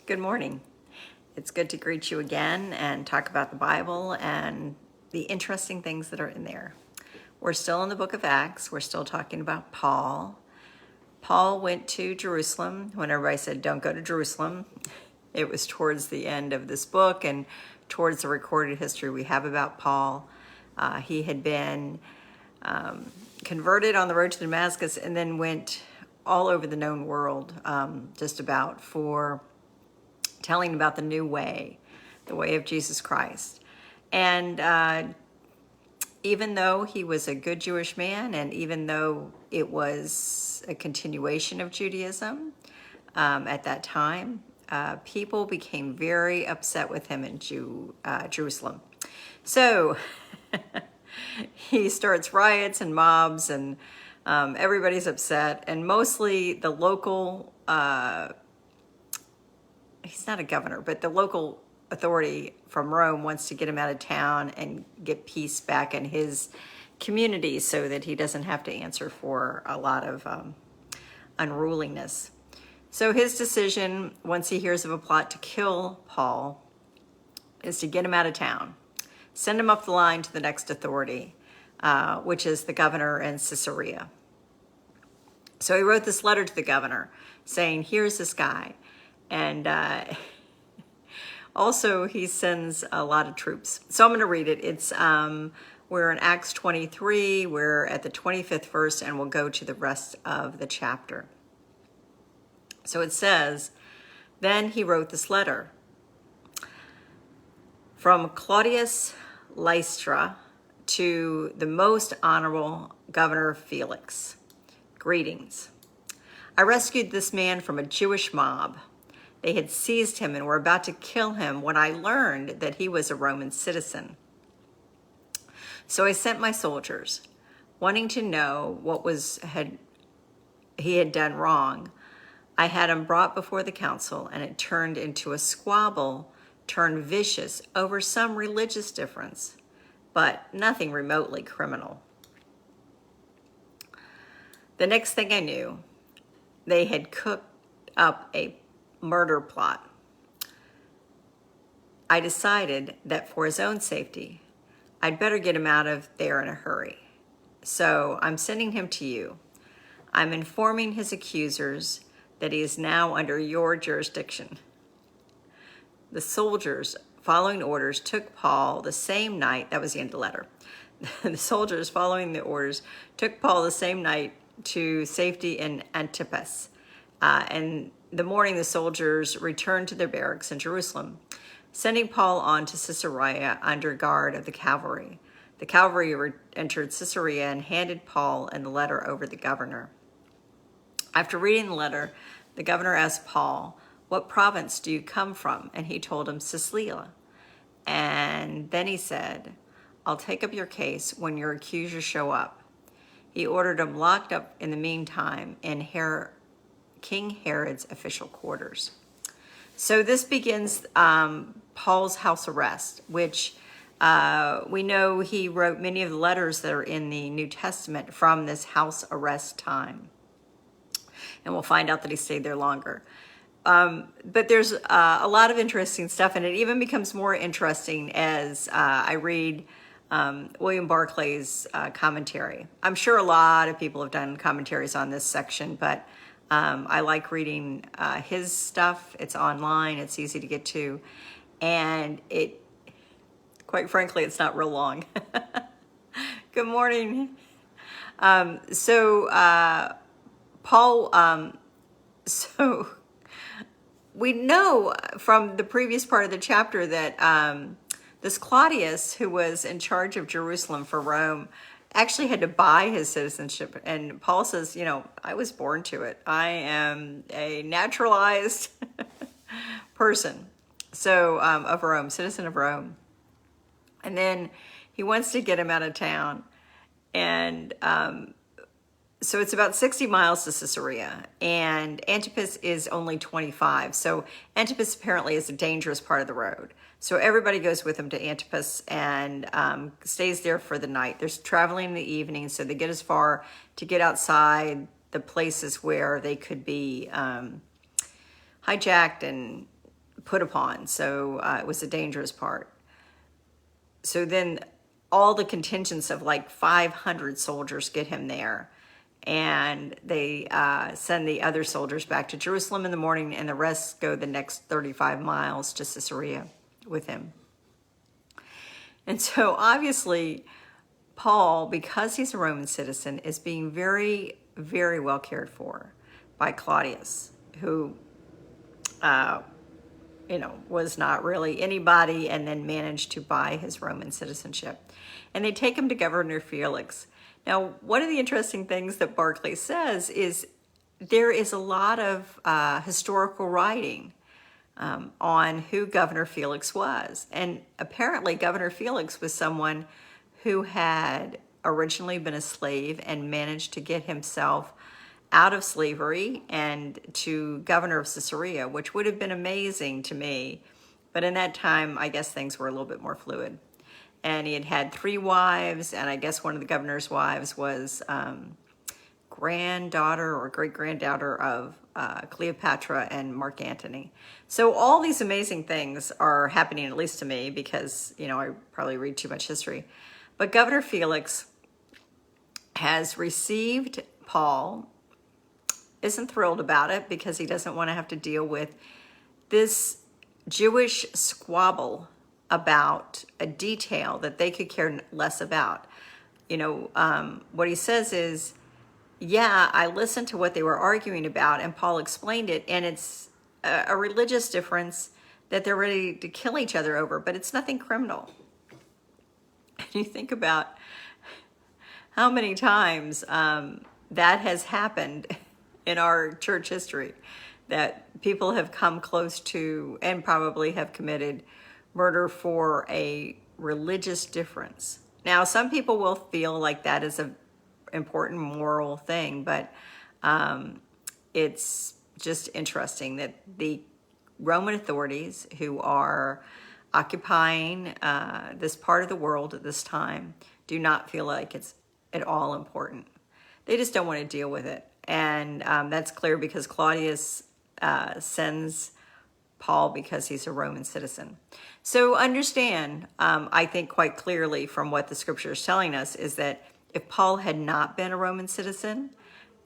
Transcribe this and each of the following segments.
Good morning. It's good to greet you again and talk about the Bible and the interesting things that are in there. We're still in the book of Acts. We're still talking about Paul. Paul went to Jerusalem when everybody said, don't go to Jerusalem. It was towards the end of this book and towards the recorded history we have about Paul. He had been converted on the road to Damascus and then went all over the known world, just about, for telling about the new way, the way of Jesus Christ. And even though he was a good Jewish man, and even though it was a continuation of Judaism at that time, people became very upset with him in Jerusalem. So he starts riots and mobs, and everybody's upset, and mostly the local he's not a governor, but the local authority from Rome wants to get him out of town and get peace back in his community so that he doesn't have to answer for a lot of unruliness. So his decision, once he hears of a plot to kill Paul, is to get him out of town, send him up the line to the next authority, which is the governor in Caesarea. So he wrote this letter to the governor saying, here's this guy. And also he sends a lot of troops. So I'm going to read it. It's we're in Acts 23. We're at the 25th verse, and we'll go to the rest of the chapter. So it says, then he wrote this letter. From Claudius Lystra to the most honorable Governor Felix. Greetings. I rescued this man from a Jewish mob. They had seized him and were about to kill him when I learned that he was a Roman citizen. So I sent my soldiers, wanting to know what he had done wrong. I had him brought before the council, and it turned into a squabble, turned vicious over some religious difference, but nothing remotely criminal. The next thing I knew, they had cooked up a murder plot. I decided that for his own safety, I'd better get him out of there in a hurry. So I'm sending him to you. I'm informing his accusers that he is now under your jurisdiction. The soldiers, following orders, took Paul the same night. That was the end of the letter. The soldiers, following the orders, took Paul the same night to safety in Antipas. And the morning the soldiers returned to their barracks in Jerusalem, sending Paul on to Caesarea under guard of the cavalry. The cavalry entered Caesarea and handed Paul and the letter over the governor. After reading the letter, the governor asked Paul, what province do you come from? And he told him, Sicilia. And then he said, I'll take up your case when your accusers show up. He ordered him locked up in the meantime in King Herod's official quarters. So this begins Paul's house arrest, which we know he wrote many of the letters that are in the New Testament from this house arrest time. And we'll find out that he stayed there longer. But there's a lot of interesting stuff, and it even becomes more interesting as I read William Barclay's commentary. I'm sure a lot of people have done commentaries on this section, but I like reading his stuff. It's online, it's easy to get to, and quite frankly, it's not real long. Good morning. Paul, so we know from the previous part of the chapter that this Claudius, who was in charge of Jerusalem for Rome, actually had to buy his citizenship. And Paul says, I was born to it. I am a naturalized person. So, of Rome, citizen of Rome. And then he wants to get him out of town. And so it's about 60 miles to Caesarea, and Antipas is only 25. So Antipas apparently is a dangerous part of the road. So everybody goes with him to Antipas and stays there for the night. They're traveling in the evening, so they get as far to get outside the places where they could be hijacked and put upon. So it was a dangerous part. So then all the contingents of like 500 soldiers get him there. And they send the other soldiers back to Jerusalem in the morning, and the rest go the next 35 miles to Caesarea with him. And so obviously, Paul, because he's a Roman citizen, is being very, very well cared for by Claudius, who, was not really anybody, and then managed to buy his Roman citizenship. And they take him to Governor Felix. Now, one of the interesting things that Barclay says is there is a lot of historical writing on who Governor Felix was. And apparently Governor Felix was someone who had originally been a slave and managed to get himself out of slavery and to governor of Caesarea, which would have been amazing to me. But in that time, I guess things were a little bit more fluid. And he had had 3 wives, and I guess one of the governor's wives was granddaughter or great-granddaughter of Cleopatra and Mark Antony. So all these amazing things are happening, at least to me, because, I probably read too much history. But Governor Felix has received Paul, isn't thrilled about it because he doesn't want to have to deal with this Jewish squabble about a detail that they could care less about. What he says is, yeah, I listened to what they were arguing about, and Paul explained it, and it's a religious difference that they're ready to kill each other over, but it's nothing criminal. And you think about how many times that has happened in our church history, that people have come close to and probably have committed murder for a religious difference. Now, some people will feel like that is an important moral thing, but it's just interesting that the Roman authorities who are occupying this part of the world at this time do not feel like it's at all important. They just don't want to deal with it. And that's clear because Claudius sends Paul because he's a Roman citizen. So understand, I think quite clearly from what the scripture is telling us, is that if Paul had not been a Roman citizen,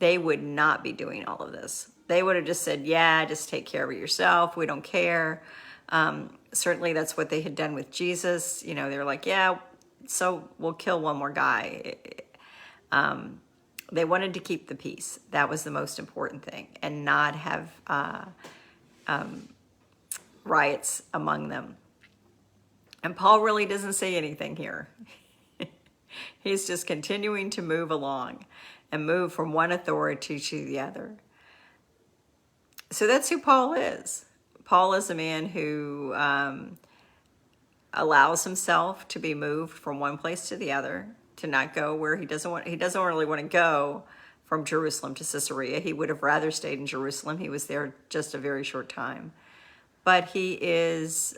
they would not be doing all of this. They would have just said, yeah, just take care of it yourself. We don't care. Certainly that's what they had done with Jesus. They were like, yeah, so we'll kill one more guy. They wanted to keep the peace. That was the most important thing, and not have riots among them. And Paul really doesn't say anything here. He's just continuing to move along and move from one authority to the other. So that's who Paul is. Paul is a man who allows himself to be moved from one place to the other, to not go where he doesn't really want to go from Jerusalem to Caesarea. He would have rather stayed in Jerusalem. He was there just a very short time. But he is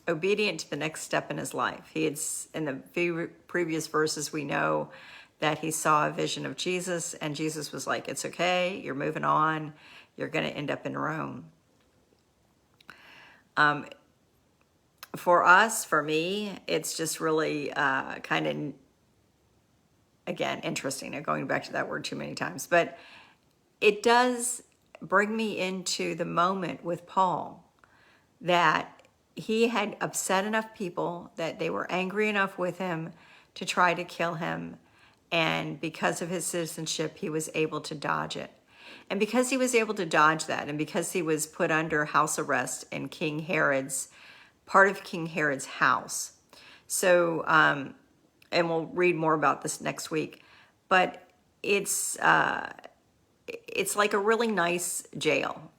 obedient to the next step in his life. In the previous verses, we know that he saw a vision of Jesus, and Jesus was like, it's okay, you're moving on, you're going to end up in Rome. For me, it's just really kind of, again, interesting. I'm going back to that word too many times, but it does bring me into the moment with Paul that he had upset enough people that they were angry enough with him to try to kill him. And because of his citizenship, he was able to dodge it. And because he was able to dodge that, and because he was put under house arrest in part of King Herod's house. So, and we'll read more about this next week, but it's like a really nice jail,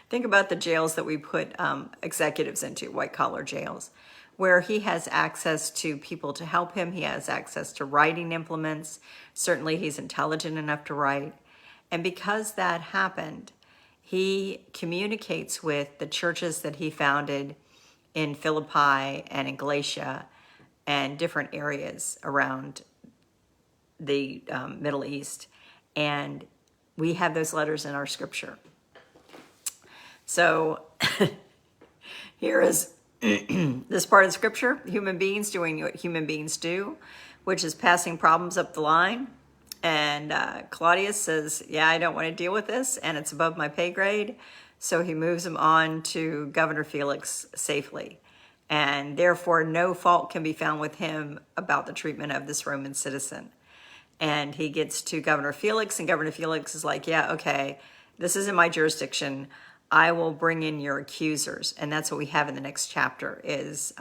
Think about the jails that we put executives into, white-collar jails, where he has access to people to help him. He has access to writing implements. Certainly he's intelligent enough to write. And because that happened, he communicates with the churches that he founded in Philippi and in Galatia and different areas around the Middle East. And we have those letters in our scripture. So here is this part of scripture, human beings doing what human beings do, which is passing problems up the line. And Claudius says, yeah, I don't want to deal with this, and it's above my pay grade. So he moves him on to Governor Felix safely. And therefore, no fault can be found with him about the treatment of this Roman citizen. And he gets to Governor Felix, and Governor Felix is like, yeah, okay, this is in my jurisdiction. I will bring in your accusers. And that's what we have in the next chapter is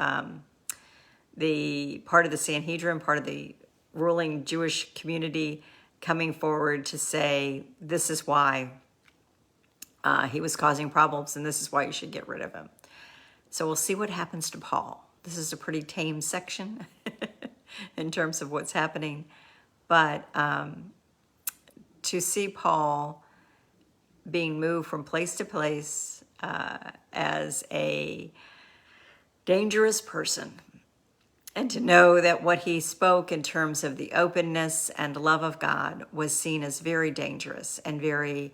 the part of the Sanhedrin, part of the ruling Jewish community coming forward to say, this is why he was causing problems, and this is why you should get rid of him. So we'll see what happens to Paul. This is a pretty tame section in terms of what's happening. But to see Paul being moved from place to place as a dangerous person, and to know that what he spoke in terms of the openness and love of God was seen as very dangerous and very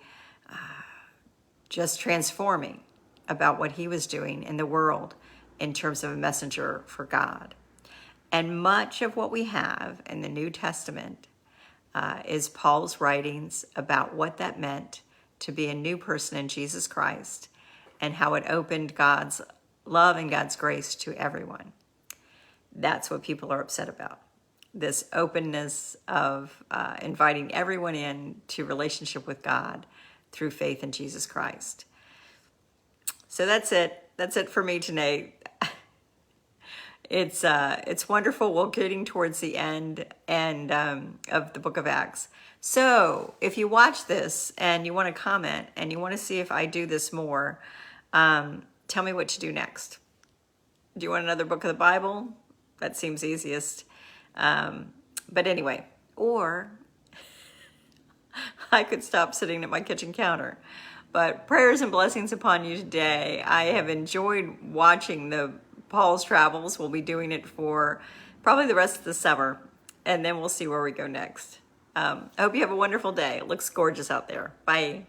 just transforming about what he was doing in the world in terms of a messenger for God. And much of what we have in the New Testament is Paul's writings about what that meant to be a new person in Jesus Christ and how it opened God's love and God's grace to everyone. That's what people are upset about. This openness of inviting everyone in to relationship with God through faith in Jesus Christ. So that's it. That's it for me tonight. It's wonderful. We're getting towards the end of the book of Acts. So if you watch this and you want to comment and you want to see if I do this more, tell me what to do next. Do you want another book of the Bible? That seems easiest. But anyway, or I could stop sitting at my kitchen counter. But prayers and blessings upon you today. I have enjoyed watching the Paul's travels. We'll be doing it for probably the rest of the summer, and then we'll see where we go next. I hope you have a wonderful day. It looks gorgeous out there. Bye.